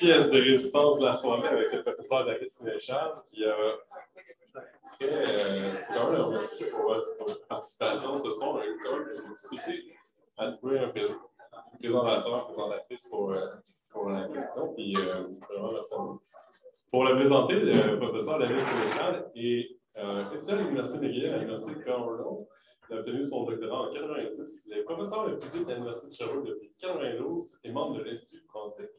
pièce de résistance de la soirée avec le professeur David Sénéchal qui a quand même remercié pour votre participation ce soir. On a eu quand même une difficulté à trouver un présentateur, présentatrice pour la question. Puis vraiment, merci à vous. Pour le présenter, le professeur David Sénéchal est étudiant à l'Université McGill, à l'Université de Cornell. Il a obtenu son doctorat en 1990. Il est professeur de physique à l'Université de Sherbrooke depuis 1992 et membre de l'Institut quantique.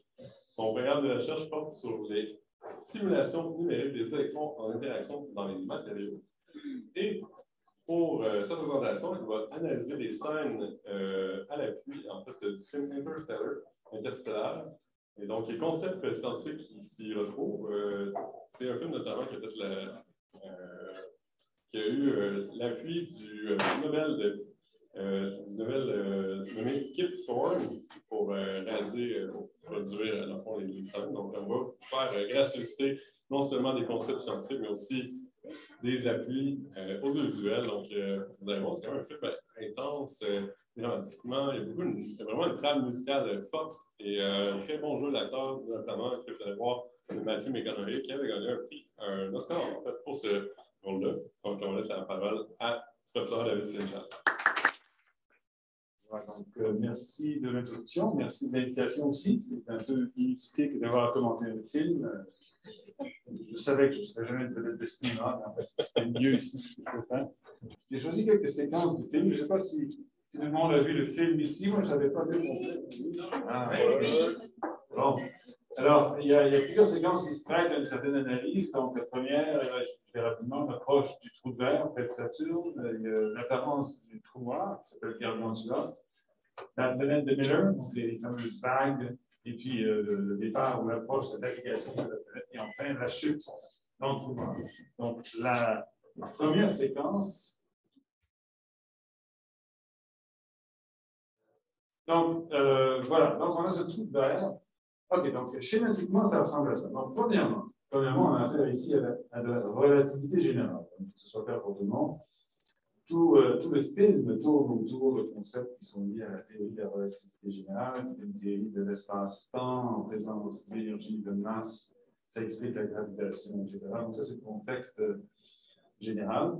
Son programme de recherche porte sur les simulations numériques des électrons en interaction dans les matériaux. Et pour cette présentation, il va analyser les scènes à l'appui en fait, du film Interstellar. Et donc, les concepts scientifiques qui s'y retrouvent, c'est un film notamment qui a eu l'appui du Nobel nommé Kip Thorne pour produire dans le fond, les scènes. Donc, on va vous faire gracieuseté non seulement des concepts scientifiques, mais aussi des appuis audiovisuels. Donc, vous allez voir, c'est quand même un film intense, dramatiquement. Il y a vraiment une trame musicale forte et un très bon jeu d'acteur, notamment, que vous allez voir de Matthew McConaughey, qui avait gagné un Oscar en fait, pour ce rôle-là. Donc, on laisse la parole à professeur David Sénéchal. Voilà, donc, merci de l'introduction, merci de l'invitation aussi. C'est un peu inusité que d'avoir commenté un film. Je savais que je ne serais jamais de cinéma, mais en fait, c'était mieux ici ce que je peux faire. J'ai choisi quelques séquences du film. Je ne sais pas si tout le monde a vu le film ici. Moi, je n'avais pas vu complet. Ah, bon. Alors, il y a plusieurs séquences qui se prêtent à une certaine analyse. Donc, la première, je vais rapidement, l'approche du trou de verre, en fait, Saturne, l'apparence du trou noir, qui s'appelle Gargantua, la fenêtre de Miller, donc les fameuses vagues, et puis le départ ou l'approche de l'application de la fenêtre, et enfin la chute dans le trou noir. Donc, la première séquence. Donc, voilà. Donc, on a ce trou de verre. OK, donc schématiquement, ça ressemble à ça. Donc, premièrement, on a affaire ici à la relativité générale. Donc, que ce soit clair pour tout le monde. Tout le film tourne autour de concepts qui sont liés à la théorie de la relativité générale, une théorie de l'espace-temps en présence d'énergie, de masse. Ça explique la gravitation, etc. Donc, ça, c'est le contexte général.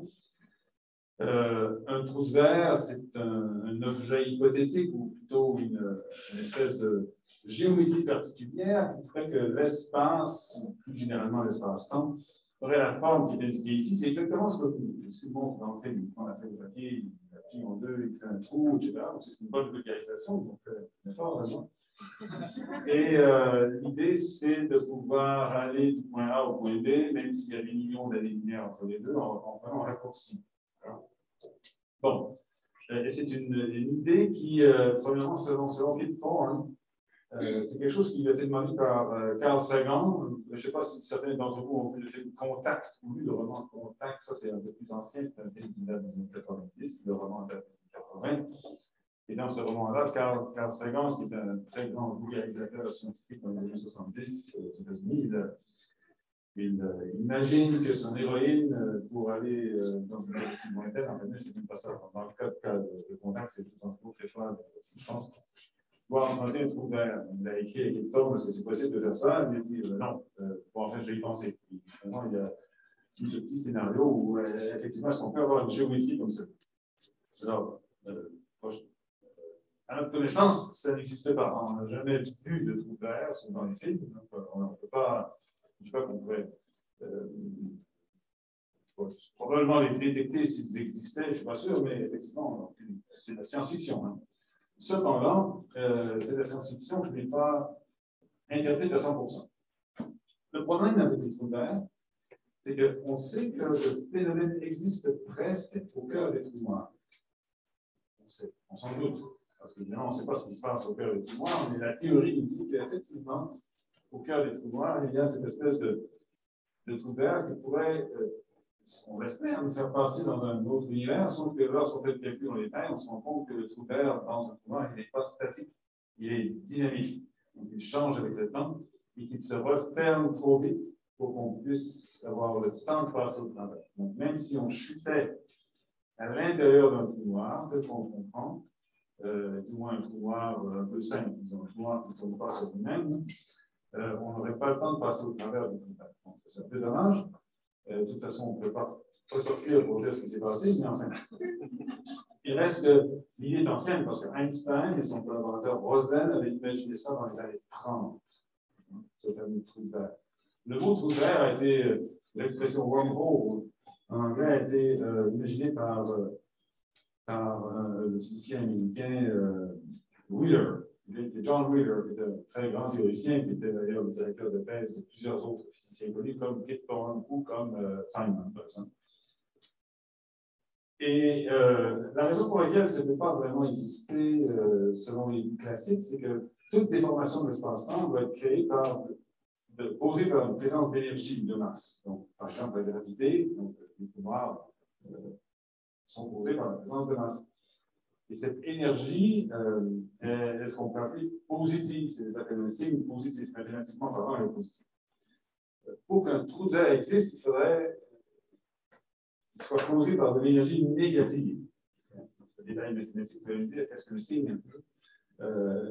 Un trou de verre, c'est un objet hypothétique ou plutôt une espèce de géométrie particulière qui ferait que l'espace, ou plus généralement l'espace-temps, aurait la forme qui est indiquée ici. C'est exactement ce que je vous montre dans le film. Il prend la feuille de papier, il la plie en deux, il fait un trou, etc. C'est une bonne vulgarisation, donc effort vraiment. Et l'idée, c'est de pouvoir aller du point A au point B, même s'il y a des millions d'années-lumière entre les deux, en prenant un raccourci. Bon, et c'est une idée qui, premièrement, selon Kip Thorne, c'est quelque chose qui lui a été demandé par Carl Sagan. Je ne sais pas si certains d'entre vous ont vu le film Contact ou lu le roman Contact. Ça, c'est un peu plus ancien, c'est un film qui date des années 90, le roman date des années 80. Et dans ce roman-là, Carl Sagan, qui est un très grand vulgarisateur scientifique dans les années 70 aux États-Unis, il imagine que son héroïne, pour aller dans une galaxie lointaine, en fait, c'est même pas ça. Dans le cas de Contact, c'est tout un trou très fort, je pense. Bon, emprunter un trou vert. Il a écrit avec une forme, est-ce que c'est possible de faire ça? Il a dit non. Bon, en fait, je vais y penser. Finalement, il y a tout ce petit scénario où, effectivement, est-ce qu'on peut avoir une géométrie comme ça? Alors, à notre connaissance, ça n'existe pas. On n'a jamais vu de trou vert dans les films. Donc, on ne peut pas. Je ne sais pas qu'on pourrait. Probablement les détecter s'ils existaient, je ne suis pas sûr, mais effectivement, c'est de la science-fiction. Hein. Cependant, c'est la science-fiction que je n'ai pas interdite à 100%. Le problème avec les trous verts, c'est qu'on sait que le phénomène existe presque au cœur des trous noirs. On s'en doute, parce qu'évidemment, on ne sait pas ce qui se passe au cœur des trous noirs, mais la théorie nous dit qu'effectivement, au cœur des trous noirs, il y a cette espèce de trou vert qui pourrait, on l'espère, nous faire passer dans un autre univers, sauf que lorsqu'on fait le calcul en détail, on se rend compte que le trou vert dans un trou noir, il n'est pas statique, il est dynamique. Donc, il change avec le temps et qu'il se referme trop vite pour qu'on puisse avoir le temps de passer au travers. Donc, même si on chutait à l'intérieur d'un trou noir, tel qu'on comprend, du moins un trou noir un peu simple, disons, un trou noir qui ne tourne pas sur lui-même, on n'aurait pas le temps de passer au travers du trou d'air. Donc, c'est un peu dommage. De toute façon, on ne peut pas ressortir pour dire ce qui s'est passé, mais enfin, il reste que l'idée est ancienne parce que Einstein et son collaborateur Rosen avaient imaginé ça dans les années 30, ce fameux trou d'air. Le mot trou d'air a été, l'expression wormhole en anglais a été imaginé par le physicien américain Wheeler. John Wheeler, qui était un très grand théoricien, qui était d'ailleurs le directeur de thèse de plusieurs autres physiciens connus, comme Kip Thorne ou comme Feynman, par exemple. Et la raison pour laquelle ça ne peut pas vraiment exister, selon les classiques, c'est que toute déformation de l'espace-temps doit être créée causée par une présence d'énergie de masse. Donc, par exemple, la gravité, donc les trous noirs sont causés par la présence de masse. Et cette énergie est ce qu'on peut appeler positive, c'est un signe positif, mathématiquement parlant, elle est positive. Pour qu'un trou d'air existe, il faudrait qu'il soit causé par de l'énergie négative. Le détail mathématique, vous allez me dire qu'est-ce que le signe un peu.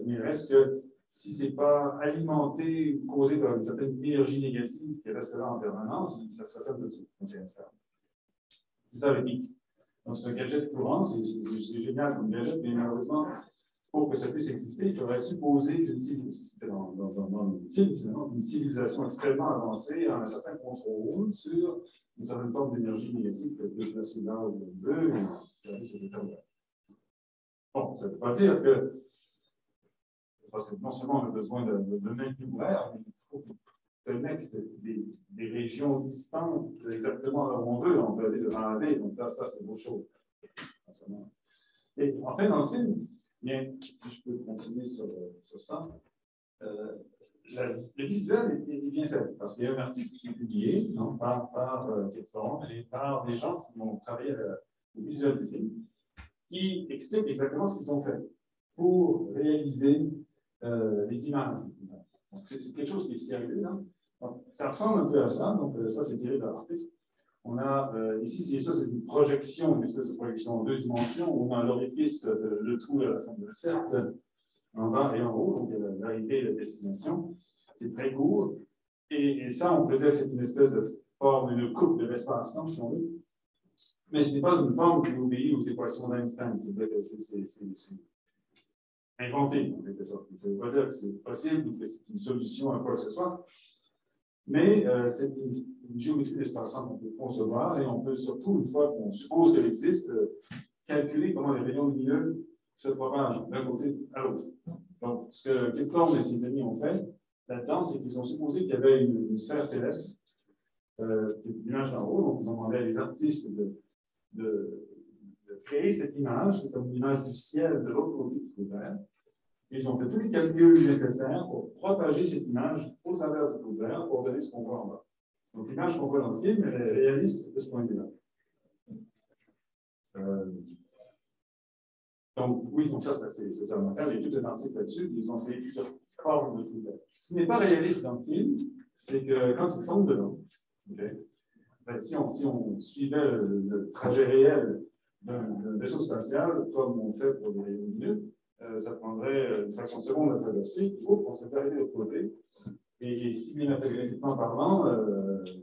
Mais il reste que si ce n'est pas alimenté ou causé par une certaine énergie négative qui reste là en permanence, ça se refait de tout. C'est ça le pic. Donc, c'est un gadget courant, c'est génial comme gadget, mais malheureusement, pour que ça puisse exister, il faudrait supposer qu'une civilisation extrêmement avancée a un certain contrôle sur une certaine forme d'énergie négative que peut placer là où on veut, Bon, ça ne veut pas dire que, parce que non seulement on a besoin de nucléaire, mais il faut connecte des régions distantes exactement là où on veut. On peut aller de A à B, donc là, ça, c'est autre chose. Et en fait, dans le film, bien, si je peux continuer sur ça, le visuel est bien fait, parce qu'il y a un article qui est publié par Kip Thorne et par des gens qui ont travaillé au visuel du film, qui expliquent exactement ce qu'ils ont fait pour réaliser les images. Donc, c'est quelque chose qui est sérieux, là. Donc, ça ressemble un peu à ça. Donc, ça, c'est tiré de l'article. On a ici, c'est une projection, une espèce de projection en deux dimensions. On a l'orifice, le trou à la forme de cercle, en bas et en haut. Donc, l'arrivée et la destination. C'est très court. Et ça, on peut dire que c'est une espèce de forme, une coupe de l'espace-temps, si on veut. Mais ce n'est pas une forme qui obéit aux équations d'Einstein. C'est inventé, en quelque sorte. Ça ne veut pas dire que c'est possible ou que c'est une solution à quoi que ce soit. Mais c'est une géométrie d'espace-temps qu'on peut concevoir et on peut surtout, une fois qu'on suppose qu'elle existe, calculer comment les rayons lumineux se propagent d'un côté à l'autre. Donc, ce que Kip Thorne et ses amis ont fait là-dedans, c'est qu'ils ont supposé qu'il y avait une sphère céleste, qui est une image en haut, donc ils ont demandé à des artistes de créer cette image, c'est comme une image du ciel de l'autre côté du trou d'air. Ils ont fait tous les calculs nécessaires pour propager cette image au travers du trou d'air pour donner ce qu'on voit en bas. Donc l'image qu'on voit dans le film, elle est réaliste de ce point de vue-là. Donc oui, donc ça c'est remarquable, il y a tout un article là-dessus, ils ont essayé plusieurs formes de trou d'air. Ce qui n'est pas réaliste dans le film, c'est que quand ils tombent dedans, okay, ben, si on suivait le trajet réel d'un vaisseau spatial, comme on fait pour les rayons lumineux, ça prendrait une fraction de seconde à traverser, on se fait arriver de l'autre côté. Et cinématographiquement parlant,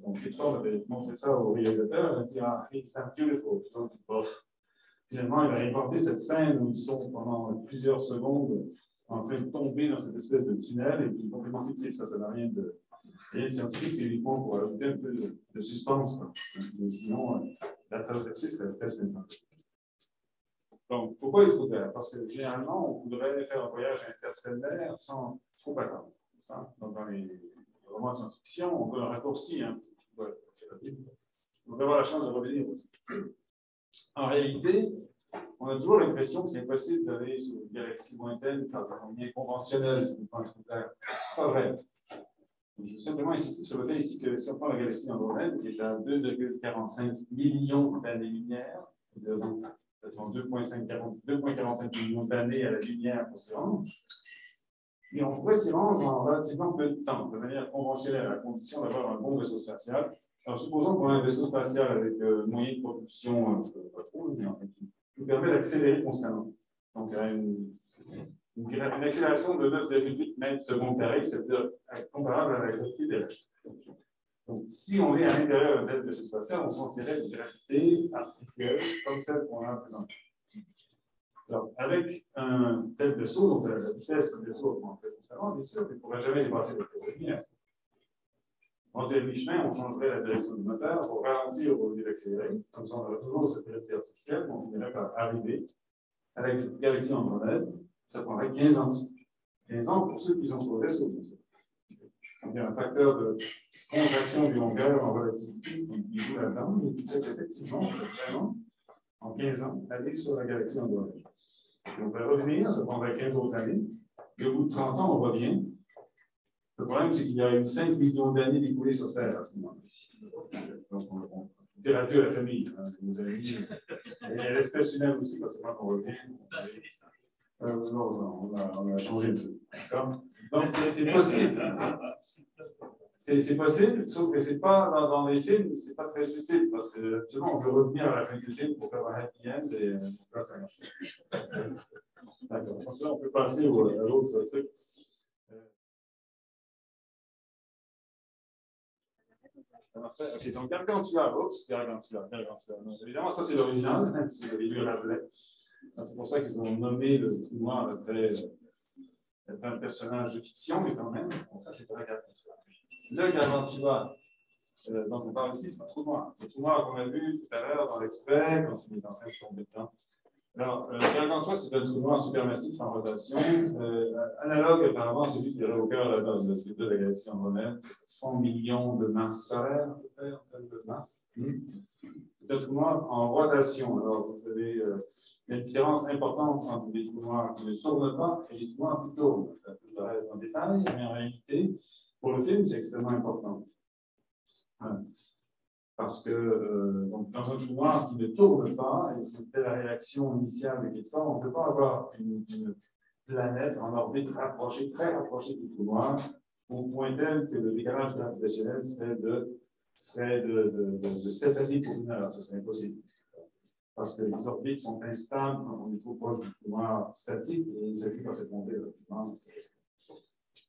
donc Kip Thorne avait montré ça au réalisateur, il a dit ah, it's beautiful. Donc, bof. Finalement, il a inventé cette scène où ils sont pendant plusieurs secondes en train de tomber dans cette espèce de tunnel et qui est complètement fictif. Ça n'a rien de scientifique, c'est uniquement pour ajouter un peu de suspense. Mais sinon, la traversée serait presque instantanée. Donc, pourquoi les trous d'air? Parce que généralement, on voudrait faire un voyage interstellaire sans trop attendre. Donc, dans les romans de science-fiction, on peut le raccourcir un petit peu. C'est rapide. On va avoir la chance de revenir aussi. En réalité, on a toujours l'impression que c'est impossible d'aller sur une galaxie lointaine par des moyens conventionnels, si on prend le trou d'air. C'est pas vrai. Donc, je veux simplement insister sur le fait ici que si on prend la galaxie Andromède, qui est à 2,45 millions d'années-lumière, de 2,45 millions d'années à la lumière pour s'y rendre. Et on pourrait s'y rendre en relativement peu de temps, de manière conventionnelle, à condition d'avoir un bon vaisseau spatial. Alors, supposons qu'on a un vaisseau spatial avec moyen de propulsion, pas trop, mais en fait, qui nous permet d'accélérer constamment. Donc, à une une accélération de 9,8 mètres secondes carrés, c'est-à-dire comparable à la gravité terrestre. Donc, si on est à l'intérieur d'un tel vaisseau spatial, on sentirait une gravité artificielle comme celle qu'on a présentement. Alors, avec un tel vaisseau, donc la vitesse du vaisseau augmenterait constamment, bien sûr, il ne pourrait jamais dépasser le vitesse de lumière. En mi-chemin, on changerait la direction du moteur pour ralentir au lieu d'accélérer. Comme ça, on aurait toujours cette gravité artificielle, on finirait par arriver avec cette galaxie Andromède. Ça prendrait 15 ans. 15 ans pour ceux qui sont sur le vaisseau, bien sûr. Donc, il y a un facteur de contraction du longueur en relativité qui joue là-dedans, mais qui fait qu'effectivement, on peut vraiment, en 15 ans, aller sur la galaxie Andromède. Et on peut revenir, ça prendrait 15 autres années, et au bout de 30 ans, on revient. Le problème, c'est qu'il y a eu 5 millions d'années d'écoulées sur Terre à ce moment-là. Donc, on dit adieu à la famille, hein, nos amis, et à l'espèce humaine aussi, parce que quand on revient. Non, on a changé de peu. D'accord? Donc, c'est possible. C'est possible, sauf que c'est pas dans les films, c'est pas très utile, parce que actuellement, on veut revenir à la fin du film pour faire un happy end, et là, ça marche. D'accord. Donc là, on peut passer à l'autre truc. Ok, donc Gargantua, oups, Gargantua. Évidemment, ça c'est l'original, si vous avez lu Rabelais. C'est pour ça qu'ils ont nommé le trou noir après un personnage de fiction, mais quand même, bon, ça c'est pas Gargantua. Le Gargantua, donc on parle ici, c'est un trou noir. Le trou noir qu'on a vu tout à l'heure dans l'expert, quand il est en train de tomber dedans. Alors, Gargantua, c'est un trou noir supermassif en rotation, analogue apparemment celui qui est au cœur de la galaxie Andromède, 100 millions de masses solaires, à peu près, en termes de masse. C'est un trou noir en rotation. Alors, vous avez une différence importante entre des trous noirs qui ne tournent pas et des trous noirs qui tournent. Ça peut paraître en détail, mais en réalité, pour le film, c'est extrêmement important. Parce que donc, dans un trou noir qui ne tourne pas, et c'était la réaction initiale de Kepler, on ne peut pas avoir une planète en orbite rapprochée, très rapprochée du trou noir, au point tel que le décalage gravitationnel serait de 7 années pour une heure. Ce serait impossible. Parce que les orbites sont instables quand on est trop proche du trou noir statique, et il s'agit pas de monter le trou noir.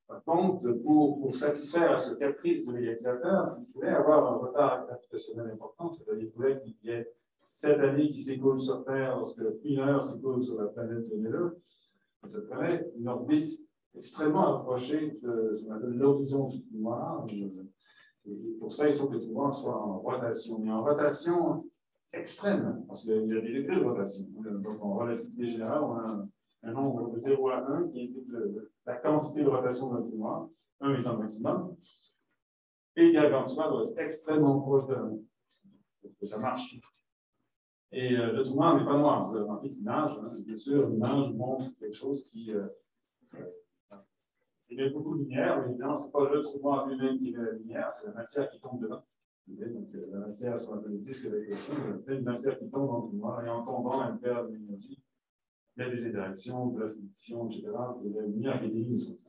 Par contre, pour satisfaire à ce caprice de l'égalisateur, il pouvait avoir un retard gravitationnel important, c'est-à-dire qu'il y ait 7 années qui s'écoulent sur Terre lorsque 1 heure s'écoule sur la planète Vénus. Ça ferait une orbite extrêmement approchée de l'horizon du trou noir. Et pour ça, il faut que le trou noir soit en rotation, mais en rotation extrême, parce qu'il y a des degrés de rotation. Donc, en relativité générale, on a un nombre de 0 à 1 qui indique la quantité de rotation d'un trou noir, 1 étant le maximum, et Gargantua doit être extrêmement proche de 1 pour que ça marche. Et le trou noir n'est pas noir, vous avez remarqué qu'il nage, hein. Bien sûr, l'image montre quelque chose qui émet beaucoup de lumière, mais évidemment, ce n'est pas le trou noir lui-même qui émet la lumière, c'est la matière qui tombe dedans. Donc, la matière, soit le disque avec le son, c'est une matière qui tombe dans le trou noir, et en tombant, elle perd de l'énergie. Il y a des interactions, de la friction, etc. Il y a la lumière qui est émise comme ça.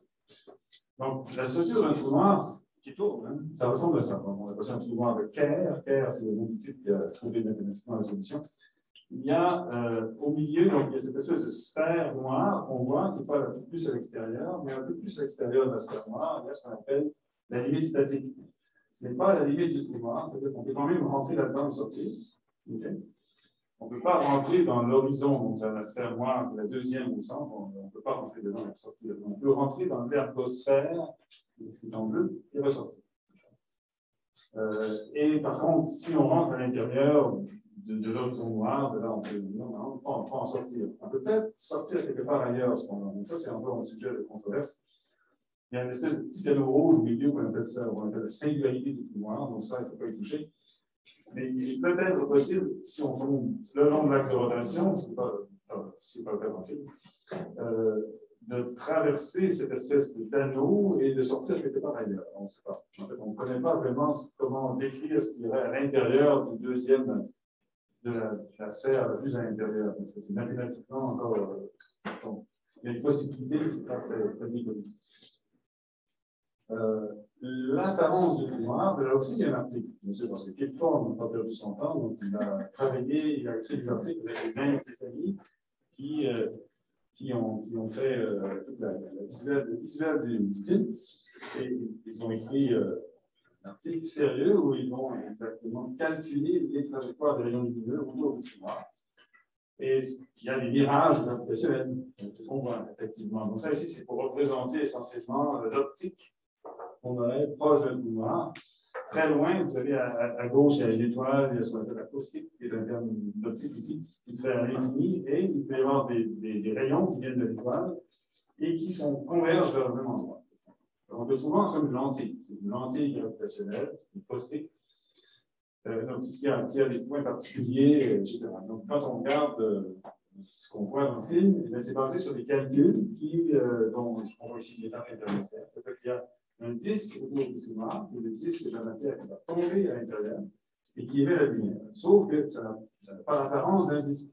Donc, la structure d'un trou noir qui tourne, hein, ça ressemble à ça. On appelle ça un trou noir de Kerr. Kerr, c'est le nom du type qui a trouvé mathématiquement la solution. Il y a au milieu, donc, il y a cette espèce de sphère noire qu'on voit, qui est pas un peu plus à l'extérieur, mais un peu plus à l'extérieur de la sphère noire, il y a ce qu'on appelle la limite statique. Ce n'est pas la limite du trou noir, c'est-à-dire qu'on peut quand même rentrer là-dedans et sortir. Okay. On ne peut pas rentrer dans l'horizon, donc dans la sphère noire, la deuxième au centre, on ne peut pas rentrer dedans et sortir. On peut rentrer dans l'ergosphère, c'est en bleu, et ressortir. Et par contre, si on rentre à l'intérieur de l'horizon noir, de là, on peut en sortir. On peut peut-être sortir quelque part ailleurs, cependant. Ça, c'est encore un sujet de controverse. Il y a une espèce de petit anneau rouge au milieu qu'on appelle ça, on appelle la singularité du trou noir, donc ça, il ne faut pas y toucher. Mais il est peut-être possible, si on tombe le long de l'axe de rotation, ce n'est pas le cas dans le film, de traverser cette espèce d'anneau et de sortir quelque part ailleurs. On ne sait pas. En fait, on ne connaît pas vraiment comment décrire ce qu'il y aurait à l'intérieur du deuxième, de la sphère la plus à l'intérieur. C'est mathématiquement encore. Il y a une possibilité, mais ce n'est pas très bien connu. L'apparence du trou noir, là aussi il y a un article, bien sûr, parce que Kepler n'a pas perdu son temps, donc il a travaillé, il a écrit des articles avec 20 de ses amis qui qui ont fait toute la visuelle du film. Et ils ont écrit un article sérieux où ils vont exactement calculer les trajectoires des rayons lumineux autour du trou noir. Et il y a des mirages gravitationnels, c'est ce qu'on voit, effectivement. Donc ça ici, c'est pour représenter essentiellement l'optique qu'on aurait proche d'un trou noir. Très loin, vous avez à gauche, il y a une étoile, il y a ce qu'on appelle l'acoustique, qui est un terme d'optique ici, qui serait à l'infini, et il peut y avoir des rayons qui viennent de l'étoile et qui convergent vers le même endroit. On peut souvent comme une lentille. C'est une lentille gravitationnelle, une acoustique, donc qui a des points particuliers, etc. Donc quand on regarde ce qu'on voit dans le film, c'est basé sur des calculs dont on voit ici l'état intermédiaire. C'est-à-dire qu'il y a un disque autour du trou noir, et le disque de la matière qui va tomber à l'intérieur et qui émet la lumière. Sauf que ça n'a pas l'apparence d'un disque.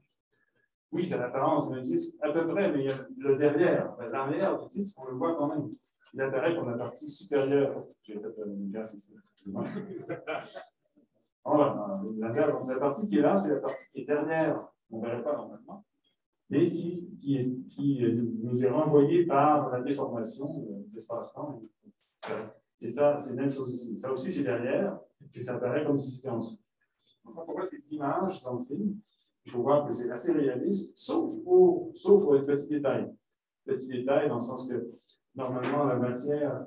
Oui, ça a l'apparence d'un disque à peu près, mais il y a le derrière, l'arrière du disque, on le voit quand même. Il apparaît comme la partie supérieure. J'ai fait une gaffe ici, excusez-moi. Voilà, donc la partie qui est là, c'est la partie qui est derrière. On ne verrait pas normalement, mais qui nous est renvoyée par la déformation d'espace-temps. Et ça, c'est la même chose ici. Ça aussi, c'est derrière, et ça apparaît comme si c'était en dessous. Donc, quand on voit ces images dans le film, il faut voir que c'est assez réaliste, sauf pour les petits détails. Petits détails dans le sens que, normalement, la matière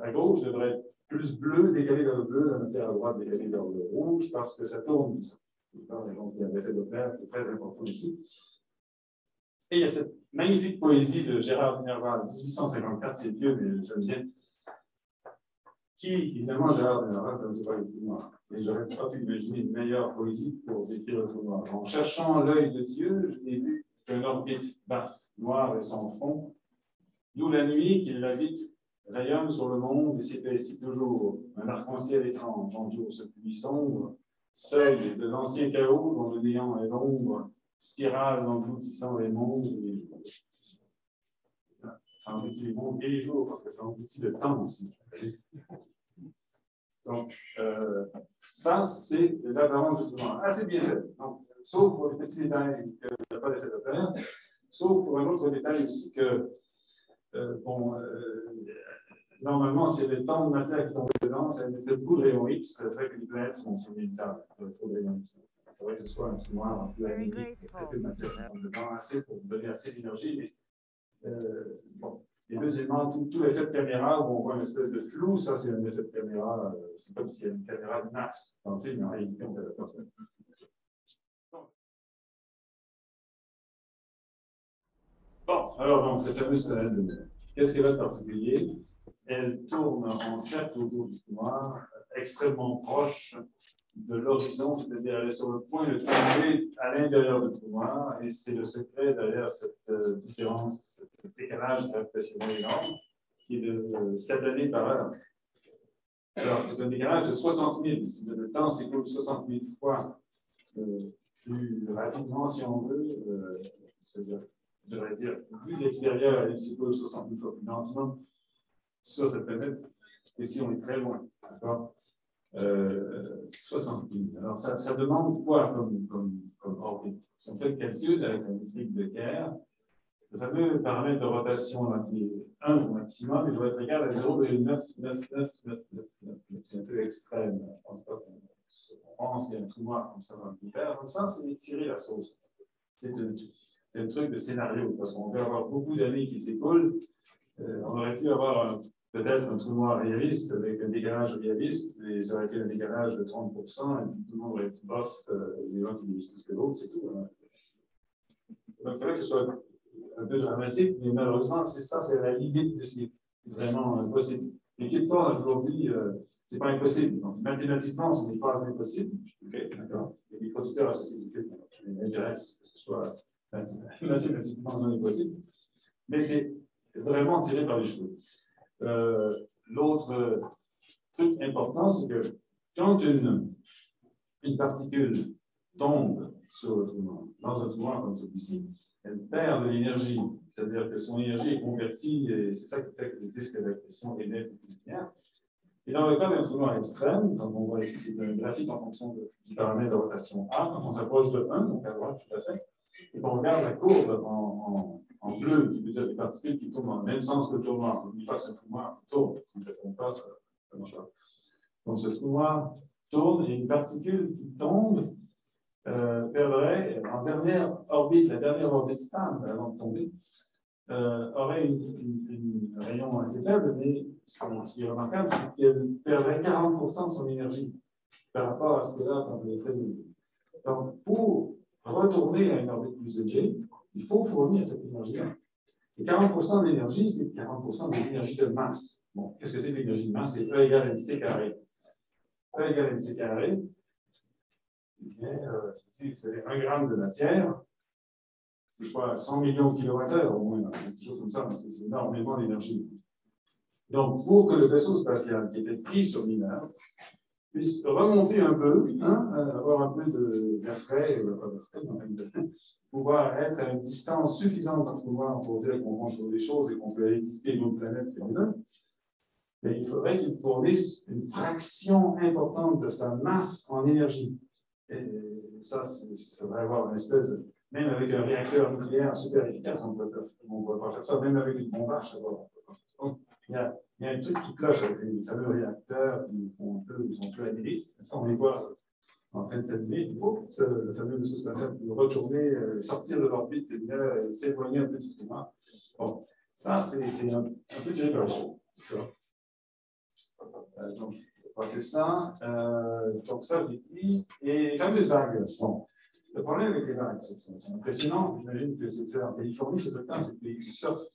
à gauche devrait être plus bleue, décalée vers le bleu, la matière à droite décalée vers le rouge, parce que ça tourne. Donc, il y a l'effet Doppler qui est très important ici. Et il y a cette magnifique poésie de Gérard Nerval, 1854, c'est vieux, mais j'aime bien. Qui, évidemment, Gérard Nerval, ne connaissait pas le trou noir. Mais j'aurais pas pu imaginer une meilleure poésie pour décrire le trou noir. En cherchant l'œil de Dieu, j'ai vu qu'une orbite basse, noire et sans fond, d'où la nuit qui l'habite rayonne sur le monde et s'épaissit toujours. Un arc-en-ciel étrange entoure ce puits sombre, seuil de l'ancien chaos dont le néant est l'ombre, spirale engloutissant les mondes et les jours. Ça engloutit les mondes et les jours parce que ça engloutit le temps aussi. Donc, ça, c'est l'apparence du trou noir. Assez bien fait. Donc, sauf pour les petits détails qu'il n'y a pas d'effet Doppler, sauf pour un autre détail aussi que, normalement, s'il y avait tant de matière qui tombait dedans, ça émettrait beaucoup de rayons X, ça ferait que les planètes sont sur une table. Trop de rayons X. Il faudrait que ce soit un trou noir un peu anémique, très peu de matière qui tombe dedans, assez pour donner assez d'énergie. Mais, bon. Et deuxièmement, tout l'effet de caméra, où on voit une espèce de flou, ça c'est un effet de caméra, c'est comme s'il y a une caméra de max dans le film, mais en réalité, on fait la personne. Bon, alors donc, cette fameuse planète de mer, qu'est-ce qu'elle a de particulier? Elle tourne en cercle autour du trou noir, extrêmement proche de l'horizon, c'est-à-dire elle est sur le point de tomber à l'intérieur du trou noir, et c'est le secret derrière cette différence, ce décalage gravitationnel énorme, qui est de 7 années par heure. Alors, c'est un décalage de 60 000. Le temps s'écoule 60 000 fois plus rapidement, si on veut. C'est-à-dire, je devrais dire, vu de l'extérieur, il s'écoule 60 000 fois plus lentement sur cette planète. Et si on est très loin, d'accord? 60 000. Alors, ça demande quoi comme orbite? Si on fait le calcul avec la métrique de Kerr, le fameux paramètre de rotation, là, qui est 1 au maximum, il doit être égal à 0,99999. C'est un peu extrême. Je ne pense pas qu'on pense qu'il y a un trou noir comme ça dans l'univers. Donc, ça, c'est tirer la sauce. C'est un truc de scénario, parce qu'on peut avoir beaucoup d'années qui s'écoulent. On aurait pu avoir peut-être un trou noir réaliste avec un décalage réaliste, et ça aurait été un décalage de 30%, et puis tout le monde aurait été bof, les gens qui disent plus que l'autre, c'est tout. Hein. Donc, il faudrait que ce soit un peu dramatique, mais malheureusement, c'est la limite de ce qui est vraiment impossible. Et Kipton a toujours dit, c'est pas impossible. Donc, mathématiquement, ce n'est pas impossible. Okay, d'accord. Les producteurs associés du film, m'intéressent que ce soit mathématiquement non impossible. Mais c'est vraiment tiré par les cheveux. L'autre truc important, c'est que quand une particule tombe sur le trou noir, dans un trou noir comme celui-ci, elle perd de l'énergie, c'est-à-dire que son énergie est convertie, et c'est ça qui fait que le disque d'accrétion émet beaucoup de lumière. Et dans le cas d'un trou noir extrême, comme on voit ici, c'est un graphique en fonction du paramètre de rotation A, quand on s'approche de 1, donc à droite tout à fait, et qu'on regarde la courbe en en bleu, qui veut dire des particules qui tournent dans le même sens que le trou noir. N'oublie pas que ce trou noir tourne. Si ça ne tourne pas, ça ne marche pas. Donc ce trou noir tourne et une particule qui tombe perdrait en dernière orbite, la dernière orbite stable avant de tomber, aurait un rayon assez faible, mais ce qui est remarquable, c'est qu'elle perdrait 40% de son énergie par rapport à ce que là, quand elle est très élevée. Donc, pour retourner à une orbite plus élevée, il faut fournir cette énergie-là. Et 40% de l'énergie, c'est 40% de l'énergie de masse. Bon, qu'est-ce que c'est que l'énergie de masse? C'est E égale mc carré. E égale mc carré. Si vous avez 1 gramme de matière, c'est quoi, 100 millions de kilowattheures au moins, quelque chose comme ça, c'est énormément d'énergie. Donc, pour que le vaisseau spatial qui était pris sur Mineur puisse remonter un peu, avoir un peu d'air frais, pouvoir être à une distance suffisante entre nous pour dire qu'on contrôle les choses et qu'on peut exister une autre planète comme là, mais il faudrait qu'il fournisse une fraction importante de sa masse en énergie. Et ça, il faudrait avoir une espèce de. Même avec un réacteur nucléaire super efficace, on ne peut pas faire ça, même avec une bombarde. Donc, il y a un truc qui cloche avec les fameux réacteurs qui sont un peu anéliques. Ça, on les voit en train de s'allumer. Il faut que le fameux vaisseau spatial puisse retourner, sortir de l'orbite et s'éloigner un peu du tout. Bon, ça, c'est un peu tiré par les cheveux. Donc, c'est ça. Donc, ça, j'ai dit. Et les fameuses vagues. Bon. Le problème avec les vagues, c'est impressionnant. J'imagine que c'est fait en Californie, c'est le temps, c'est qu'ils sortent.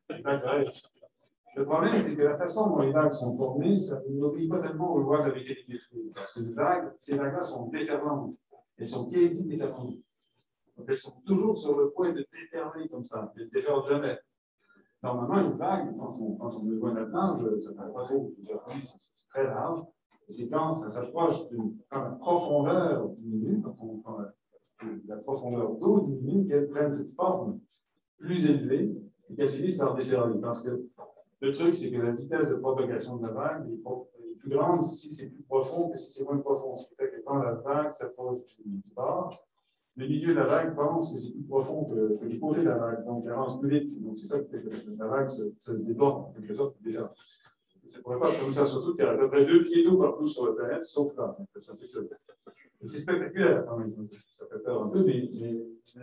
Les vagues restent. Le problème, c'est que la façon dont les vagues sont formées, ça n'oblige pas tellement aux lois de la mécanique des fluides. Parce que ces vagues-là sont déferlantes. Elles sont quasi déferlantes. Donc, elles sont toujours sur le point de déferler comme ça. Elles ne déferlent jamais. Normalement, une vague, quand on le voit maintenant, ça ne paraît pas trop, c'est très large. C'est quand ça s'approche, quand la profondeur diminue, quand la profondeur d'eau diminue, qu'elle prenne cette forme plus élevée et qu'elle finisse par déferler. Parce que le truc, c'est que la vitesse de propagation de la vague est plus grande si c'est plus profond que si c'est moins profond. Ce qui fait que quand la vague s'approche du bord, le milieu de la vague pense que c'est plus profond que les côtés de la vague, donc elle avance plus vite. Donc c'est ça qui fait que la vague se déborde en quelque sorte déjà. Ça ne pourrait pas être comme ça, surtout qu'il y a à peu près 2 pieds d'eau partout sur la planète, sauf là. C'est spectaculaire quand même. Ça fait peur un peu, mais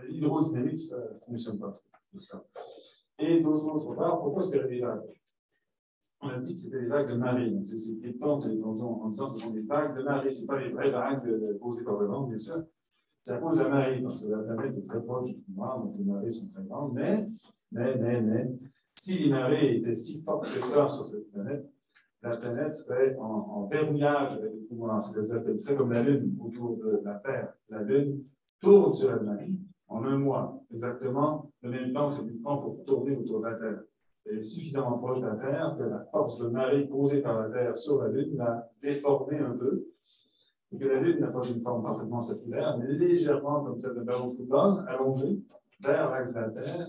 l'hydrodynamique, ça ne fonctionne pas. Et d'autre part, pourquoi est-ce qu'il y a des vagues? On a dit que c'était des vagues de marée. C'est pétant, en disant que ce sont des vagues de marée. Ce n'est pas les vraies vagues causées par le vent, bien sûr. C'est à cause de la marée, parce que la planète est très proche du noir, donc les marées sont très grandes. Mais, si les marées étaient si fortes que ça sur cette planète, la planète serait en verrouillage avec le pouvoir. C'est-à-dire qu'elle serait comme la Lune autour de la Terre. La Lune tourne sur elle-même en un mois, exactement le même temps que ça lui prend pour tourner autour de la Terre. Elle est suffisamment proche de la Terre que la force de marée causée par la Terre sur la Lune l'a déformée un peu. Et que la Lune n'a pas une forme parfaitement circulaire, mais légèrement comme celle de ballon de football, allongée vers l'axe de la Terre.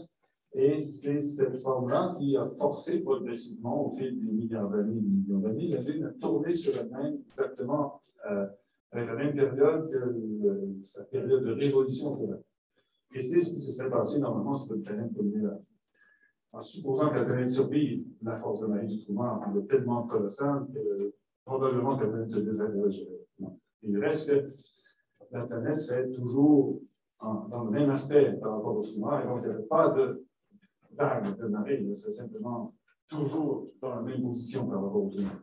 Et c'est cette forme-là qui a forcé progressivement, au fil des milliards d'années, des millions d'années, la Lune a tourné sur elle-même exactement avec la même période que sa période de révolution solaire. Et c'est ce qui se serait passé normalement sur une planète comme l'Univers. En supposant que la planète survive, la force de marée du trou noir est tellement colossale que probablement que la planète se désagrégerait. Il reste que la planète serait toujours dans le même aspect par rapport au trou noir, et donc il n'y avait pas de vague de marée, elle serait simplement toujours dans la même position par rapport au trou noir.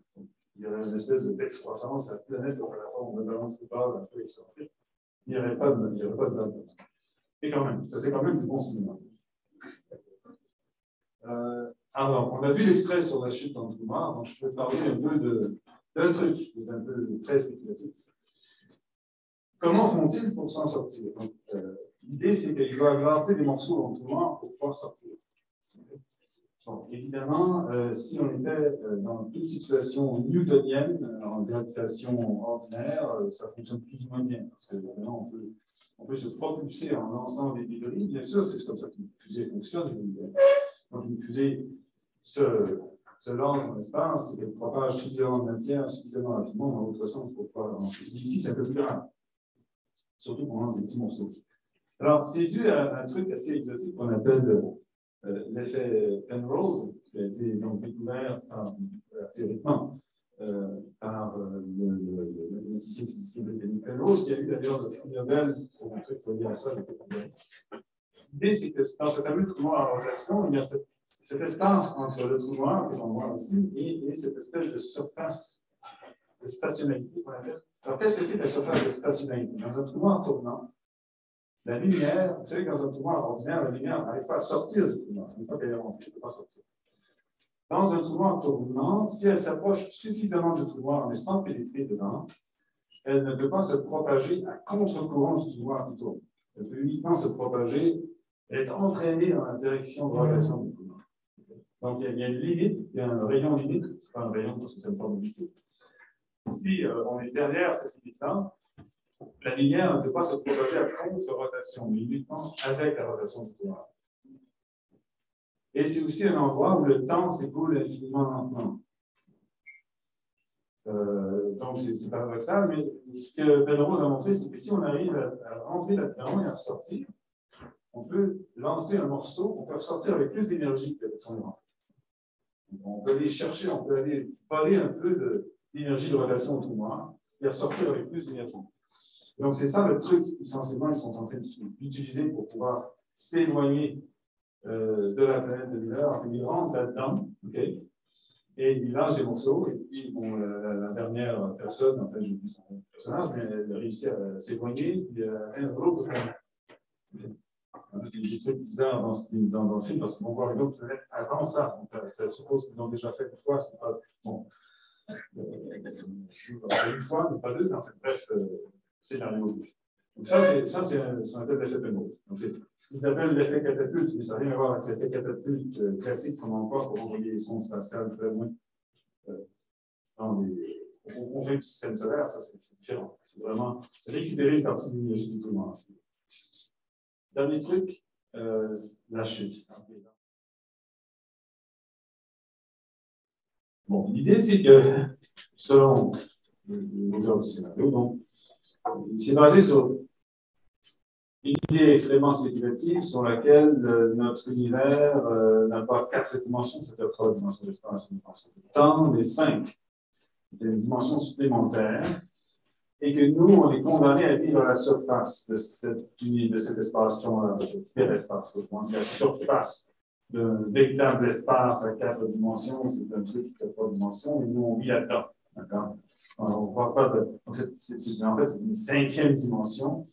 Il y aurait une espèce d'excroissance, la planète aurait la forme d'un ballon de football un peu excentrique. Il n'y aurait pas de vague. Et quand même, ça fait quand même du bon cinéma. Alors, on a vu les stress sur la chute dans le trou noir, donc je vais parler un peu d'un truc qui est un peu très spéculatif. Comment font-ils pour s'en sortir? L'idée, c'est qu'ils doivent lancer des morceaux dans le trou noir pour pouvoir sortir. Bon, évidemment, si on était dans toute situation newtonienne, en gravitation ordinaire, ça fonctionne plus ou moins bien, parce que maintenant, on peut se propulser en lançant des débris. Bien sûr, c'est comme ça qu'une fusée fonctionne. Donc, une fusée se lance dans l'espace et qu'elle propage suffisamment de matière, suffisamment rapidement dans l'autre sens pour pouvoir lancer. Ici, c'est un peu plus grave. Surtout qu'on lance des petits morceaux. Alors, c'est dû à un truc assez exotique qu'on appelle l'effet Penrose, qui a été donc découvert théoriquement par le physicien britannique Penrose, qui a eu d'ailleurs le prix Nobel pour un truc relié à ça. L'idée, c'est que dans ce fameux trou noir en rotation, il y a cet espace entre le trou noir, que l'on voit ici, et cette espèce de surface de stationnalité qu'on appelle. Alors, qu'est-ce que c'est la surface de stationnalité? Dans un trou noir tournant, la lumière, vous savez, dans un trou noir ordinaire, la lumière n'arrive pas à sortir du trou noir. Une fois qu'elle est rentrée, elle ne peut pas sortir. Dans un trou noir tournant, si elle s'approche suffisamment du trou noir, mais sans pénétrer dedans, elle ne peut pas se propager à contre-courant du trou noir qui tourne. Elle peut uniquement se propager, être entraînée dans la direction de rotation du trou noir. Donc, il y a une limite, il y a un rayon limite, ce n'est pas un rayon parce que c'est une forme d'unité. Si on est derrière cette limite-là, la lumière ne peut pas se propager à contre-rotation, mais uniquement avec la rotation du trou noir. Et c'est aussi un endroit où le temps s'écoule infiniment lentement. Donc, c'est paradoxal, mais ce que Penrose a montré, c'est que si on arrive à rentrer là-dedans et à ressortir, on peut lancer un morceau, on peut ressortir avec plus d'énergie que son rentré. On peut aller chercher, on peut aller voler un peu d'énergie de rotation au trou noir et ressortir avec plus d'énergie. Donc, c'est ça le truc, essentiellement, ils sont en train d'utiliser pour pouvoir s'éloigner de la planète de Miller. Enfin, ils rentrent là-dedans, okay, et ils lâchent des morceaux, et puis bon, la dernière personne, en fait, je dis son personnage, mais elle a réussi à s'éloigner, puis elle l'autre planète. En fait, il y a des trucs bizarres dans le film, parce qu'on voit une autre planète avant ça. Donc, ça suppose qu'ils l'ont déjà fait une fois, c'est pas. Bon. Une fois, mais pas deux, en fait, bref, scénario. Donc, ça, c'est ce qu'on appelle l'effet Penrose. Donc, c'est ce qu'ils appellent l'effet catapulte, mais ça n'a rien à voir avec l'effet catapulte classique qu'on emploie pour envoyer les sondes spatiales très loin. On fait du système solaire, ça, c'est différent. C'est vraiment récupérer une partie de l'énergie du tout le monde. Dernier truc, la chute. Bon, l'idée, c'est que, selon l'auteur du scénario, donc, il s'est basé sur une idée extrêmement spéculative sur laquelle notre univers n'a pas 4 dimensions, c'est-à-dire 3 dimensions d'espace, une dimension de temps, mais 5. Il y a une dimension supplémentaire, et que nous, on est condamnés à vivre à la surface de cet espace-temps-là, de cet hyperespace. La surface d'un véritable espace à 4 dimensions, c'est un truc à 3 dimensions, et nous, on vit là-dedans. D'accord? On ne voit pas de. Donc, en fait, c'est une 5e dimension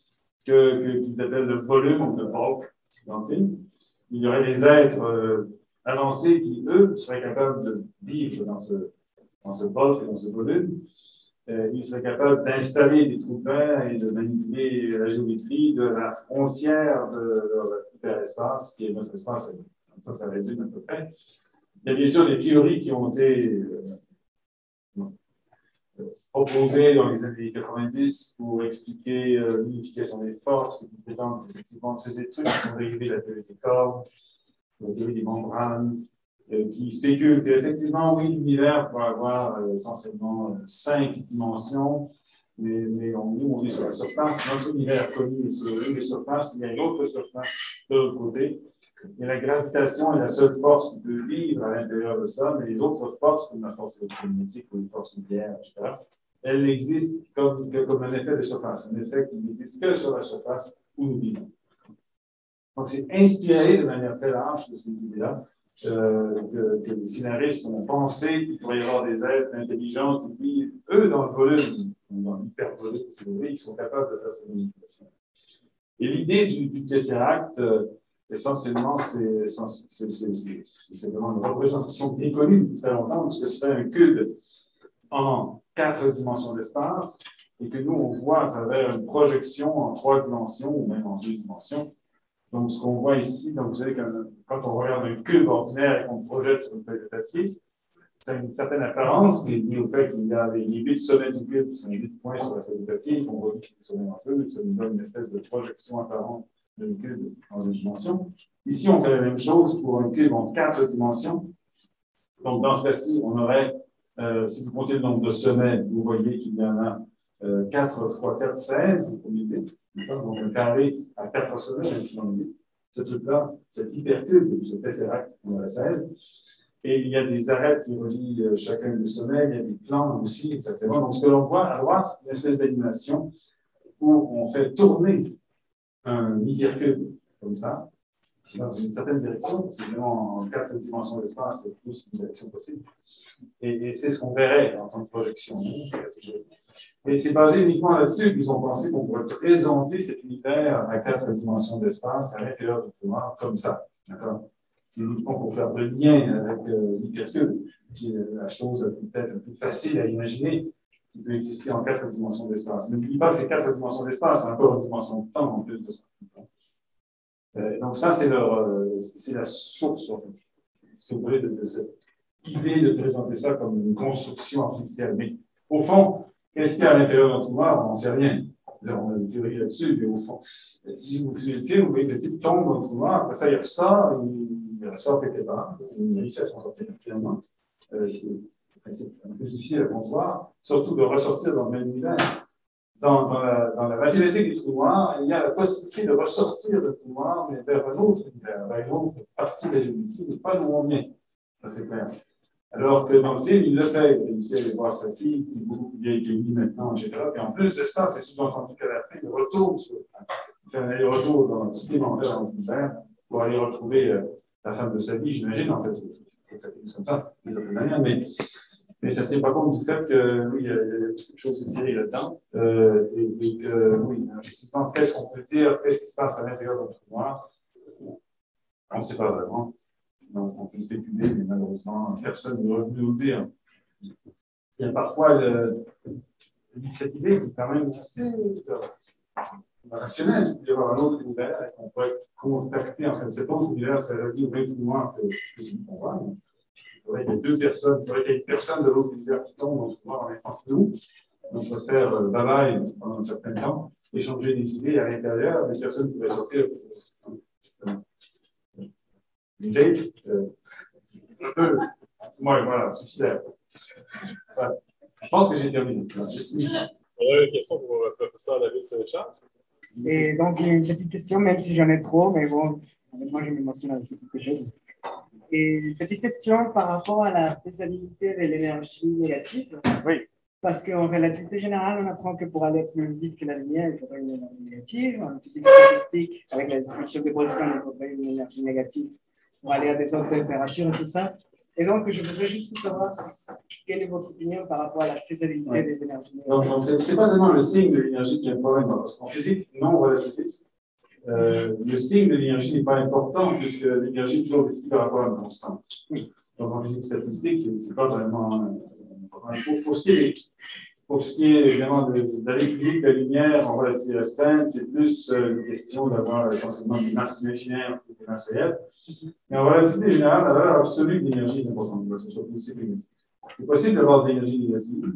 qu'ils appellent le volume ou le bulk dans le film. Il y aurait des êtres avancés qui, eux, seraient capables de vivre dans ce bulk et dans ce volume. Ils seraient capables d'installer des trous verts et de manipuler la géométrie de la frontière de leur hyperespace, qui est notre espace. Ça résume à peu près. Il y a bien sûr des théories qui ont été proposées dans les années 90 pour expliquer l'unification des forces, et qui prétendent effectivement que c'est des trucs qui sont dérivés de la théorie des cordes, la théorie des membranes, qui spéculent qu'effectivement, oui, l'univers pourrait avoir essentiellement 5 dimensions, mais nous, on est sur la surface. Notre univers connu est sur une des surfaces, il y a une autre surface de l'autre côté. Et la gravitation est la seule force qui peut vivre à l'intérieur de ça, mais les autres forces, comme la force électromagnétique ou les forces nucléaires, etc., elles n'existent comme un effet de surface, un effet qui n'existe que sur la surface où nous vivons. Donc, c'est inspiré de manière très large de ces idées-là que les scénaristes ont pensé qu'il pourrait y avoir des êtres intelligents qui vivent, eux, dans le volume, dans l'hypervolume, si vous voulez, qui sont capables de faire ces manipulations. Et l'idée du Tesseract, essentiellement, c'est vraiment une représentation bien connue depuis très longtemps, parce que c'est un cube en 4 dimensions d'espace, et que nous, on voit à travers une projection en 3 dimensions, ou même en 2 dimensions. Donc, ce qu'on voit ici, donc, vous savez, quand on regarde un cube ordinaire et qu'on projette sur une feuille de papier, ça a une certaine apparence qui est liée au fait qu'il y a les 8 sommets du cube, qui sont les 8 points sur la feuille de papier, qu'on relie les sommets entre eux, ça nous donne une espèce de projection apparente d'un cube en 2 dimensions. Ici, on fait la même chose pour un cube en 4 dimensions. Donc, dans ce cas-ci, on aurait, si vous comptez le nombre de sommets, vous voyez qu'il y en a 4 x 4, 16 au milieu. Donc, un carré à 4 sommets, ce truc-là, cet hypercube, ce tesseract dans la 16. Et il y a des arêtes qui relient chacun des sommets, il y a des plans aussi, exactement. Donc, ce que l'on voit à droite, c'est une espèce d'animation où on fait tourner un hypercube comme ça, dans une certaine direction, parce que vraiment en 4 dimensions d'espace, c'est plus une direction possible. Et c'est ce qu'on verrait en tant que projection. Et c'est basé uniquement là-dessus qu'ils ont pensé qu'on pourrait présenter cet univers à 4 dimensions d'espace à l'intérieur du trou noir comme ça. D'accord? C'est uniquement pour faire le lien avec l'hypercube, qui est la chose peut-être la plus facile à imaginer, qui peut exister en 4 dimensions d'espace. Mais n'oublie pas que c'est 4 dimensions d'espace, c'est encore une dimension de temps en plus de ça. Donc ça, c'est la source, en fait, si vous voulez, de cette idée de présenter ça comme une construction artificielle. Mais au fond, qu'est-ce qu'il y a à l'intérieur d'un trou noir? On n'en sait rien. On a une théorie là-dessus, mais au fond, si vous suivez le film, vous voyez que le type tombe dans le trou noir, après ça, il ressort, il ressort quelque part, il réussit à s'en sortir finalement. C'est un peu difficile à concevoir, surtout de ressortir dans le même univers. Dans la mathématique du trou noir, il y a la possibilité de ressortir du trou noir, mais vers un autre univers, vers une autre partie de la géométrie, mais pas d'où on vient. Ça, c'est clair. Alors que dans le film, il le fait. Il essaie de voir sa fille, qui est beaucoup plus vieille que lui maintenant, etc. Et en plus de ça, c'est sous-entendu qu'à la fin, il retourne il fait un aller-retour supplémentaire dans l'univers pour aller retrouver la femme de sa vie, j'imagine. En fait, c'est ça finit comme ça, de toute manière. Mais ça ne tient pas compte du fait que, oui, il y a beaucoup de choses étirées là-dedans. Et que, oui, effectivement, qu'est-ce qu'on peut dire, qu'est-ce qui se passe à l'intérieur d'un trou noir? On ne sait pas vraiment. Donc, on peut spéculer, mais malheureusement, personne n'est revenu nous dire. Il y a parfois cette idée qui est quand même assez rationnelle. Il peut y avoir un autre univers et qu'on pourrait contacter, en fait, cet autre univers, c'est la vie au plus loin que ce qu'on voit. Il y a 2 personnes, il faudrait qu'il y ait une personne de l'autre univers qui tombe dans le pouvoir en même temps que nous. Donc, on va se faire bye-bye pendant un certain temps, échanger des idées à l'intérieur, des personnes qui pourraient sortir. Une date, un peu, voilà, suicidaire. Voilà. Je pense que j'ai terminé. Une question pour le professeur David Sénéchal. Et donc, j'ai une petite question, même si j'en ai trop, mais bon, moi, je m'émotionne avec quelque chose. Et une petite question par rapport à la faisabilité de l'énergie négative. Oui. Parce qu'en relativité générale, on apprend que pour aller plus vite que la lumière, il faudrait une énergie négative. En physique statistique, avec la distribution de Boltzmann, il faudrait une énergie négative pour aller à des autres températures et tout ça. Et donc, je voudrais juste savoir quelle est votre opinion par rapport à la faisabilité des énergies négatives. Donc, ce n'est pas tellement le signe de l'énergie qui est un problème, parce qu'en physique, non relativiste, le signe de l'énergie n'est pas important, puisque l'énergie est toujours petite par rapport à une constante. Donc, en physique statistique, ce n'est pas vraiment important. Pour ce qui est évidemment d'aller plus vite que la lumière en relativité restreinte, c'est plus une question d'avoir essentiellement des masses imaginaires que des masses réelles. Mais en relativité générale, la valeur absolue de l'énergie est importante, que ce soit positif ou négatif. C'est possible d'avoir de l'énergie négative.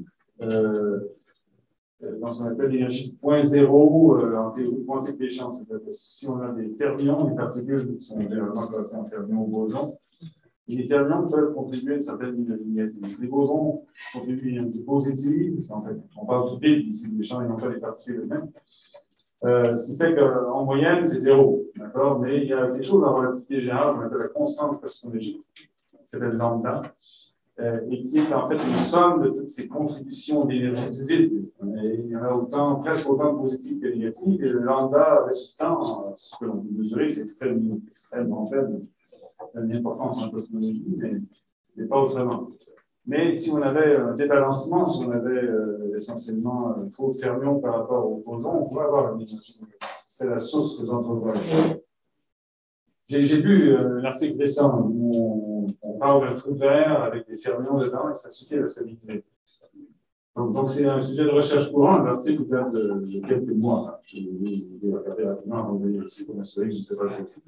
Dans ce qu'on appelle l'énergie de point zéro en théorie quantique des champs. C'est-à-dire que si on a des fermions, des particules qui sont généralement classées en fermions ou bosons, les fermions peuvent contribuer à une certaine énergie négative. Les bosons contribuent à une énergie positive. En fait, on parle du vide ici, des champs et non pas des particules eux-mêmes. Ce qui fait qu'en moyenne, c'est zéro. D'accord? Mais il y a quelque chose en relativité générale qu'on appelle la constante cosmologique, qui s'appelle lambda. Et qui est en fait une somme de toutes ces contributions d'énergie du vide. Et il y en a presque autant de positifs que de négatifs, et le lambda reste tout le temps, ce que l'on peut mesurer, c'est extrêmement faible. Ça a une importance en cosmologie, mais pas autrement. Mais si on avait un débalancement, si on avait essentiellement trop de fermions par rapport aux bosons, on pourrait avoir une énergie négative. C'est la source que j'entrevois. J'ai lu un article récent où on parle d'un trou vert avec des fermions dedans et ça suffit à le stabiliser. Donc c'est un sujet de recherche courant. L'article date de quelques mois. Je vais regarder rapidement avant de venir ici pour m'assurer que je ne sais pas le texte.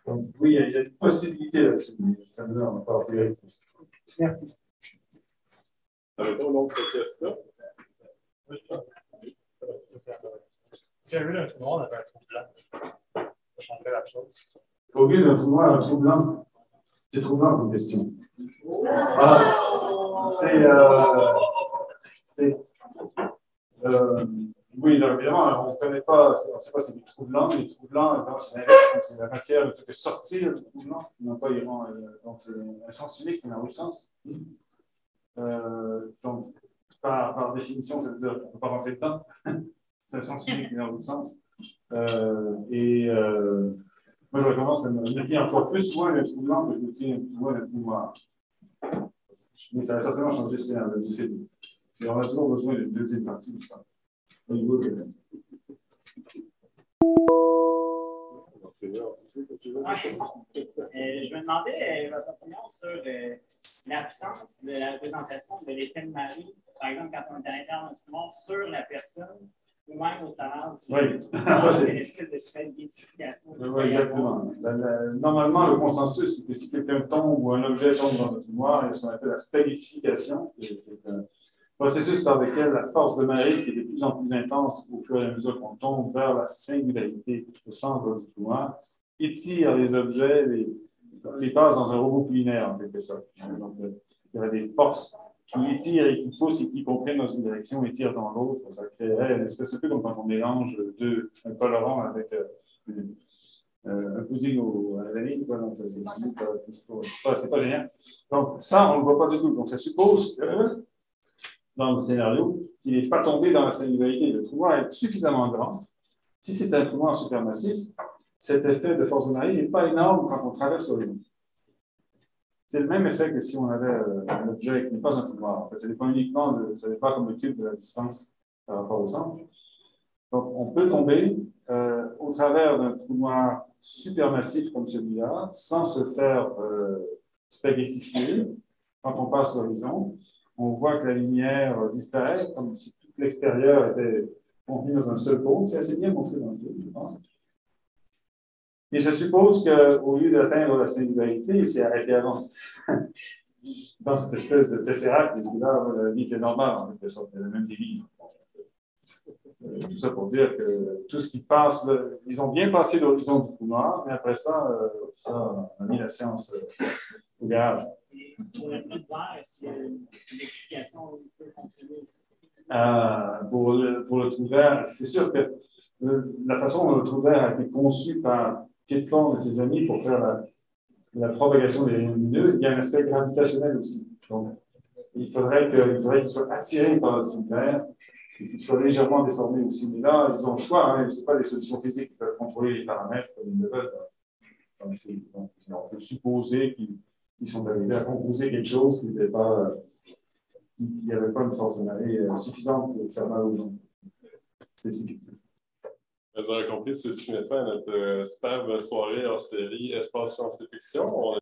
Donc oui, il y a une possibilité là-dessus, mais ça ne nous pas en théorie. Merci. Avez-vous une autre question? Si un lieu d'un trou noir, on avait un trou blanc. Ça changerait la chose. Au lieu d'un trou noir, un trou blanc, c'est trou blanc comme question. Voilà. Oui, là, évidemment, on ne connaît pas, on ne sait pas si c'est des trous blancs. Les trous blancs, c'est l'inverse, c'est la matière ne peut que sortir du trou blanc, non pas donc c'est un sens unique, mais dans l'autre sens. Donc, par définition, ça veut dire qu'on ne peut pas rentrer dedans. C'est un sens unique, mais dans l'autre sens. Moi, j'aurais tendance à me méfier encore plus souvent le trou blanc que je me tiens plus souvent le trou noir. Mais ça va certainement changer du fait. Et on a toujours besoin d'une deuxième partie, je crois. Au niveau de... Je me demandais votre opinion sur l'absence de la représentation de l'effet de Marie, par exemple, quand on est à l'intérieur d'un tumor, sur la personne, ou même au travers c'est une espèce de spaghettification. Oui, exactement. Normalement, le consensus, c'est que si quelqu'un tombe ou un objet tombe dans le tumor, il y a ce qu'on appelle la spaghettification, qui est un processus par lequel la force de marée, qui est de plus en plus intense au fur et à mesure qu'on tombe vers la singularité au centre du tumor, étire les objets, les passe dans un robot culinaire, en quelque sorte. Donc, il y aurait des forces qui étirent et qui poussent et qui comprennent dans une direction et tirent dans l'autre. Ça créerait une espèce de peu comme quand on mélange un colorant avec un pudding à la vanille. C'est pas génial. Donc, ça, on ne le voit pas du tout. Donc, ça suppose que dans le scénario, qu'il n'est pas tombé dans la singularité. Le trou noir est suffisamment grand. Si c'est un trou noir supermassif, cet effet de force de marée n'est pas énorme quand on traverse l'horizon. C'est le même effet que si on avait un objet qui n'est pas un trou noir. En fait, ça dépend uniquement ça dépend comme le cube de la distance par rapport au centre. Donc, on peut tomber au travers d'un trou noir supermassif comme celui-là, sans se faire spaghettifier quand on passe l'horizon. On voit que la lumière disparaît, comme si tout l'extérieur était contenu dans un seul pôle. C'est assez bien montré dans le film, je pense. Et ça suppose qu'au lieu d'atteindre la singularité, il s'est arrêté avant. Dans cette espèce de tesseract, là, la vie était normale, en quelque sorte, il y avait même des livres. Tout ça pour dire que tout ce qui passe, ils ont bien passé l'horizon du trou noir, mais après ça, ça a mis la science au garage. Pour le trou vert, c'est une explication où il peut fonctionner. Pour le trou vert, c'est sûr que la façon dont le trou vert a été conçu par Kitton et ses amis pour faire la propagation des rayons lumineux, il y a un aspect gravitationnel aussi. Donc, il faudrait qu'il soit attiré par le trou vert et qu'il soit légèrement déformé aussi. Mais là, ils ont le choix, hein, ce n'est pas des solutions physiques qui peuvent contrôler les paramètres comme ils le veulent. Donc, on peut supposer qu'ils sont arrivés à composer quelque chose qui n'avait pas une force de marée suffisante pour faire mal aux gens. Spécifique. Vous aurez compris, c'est ce qui met fin à notre superbe soirée hors série Espace Science et Fiction.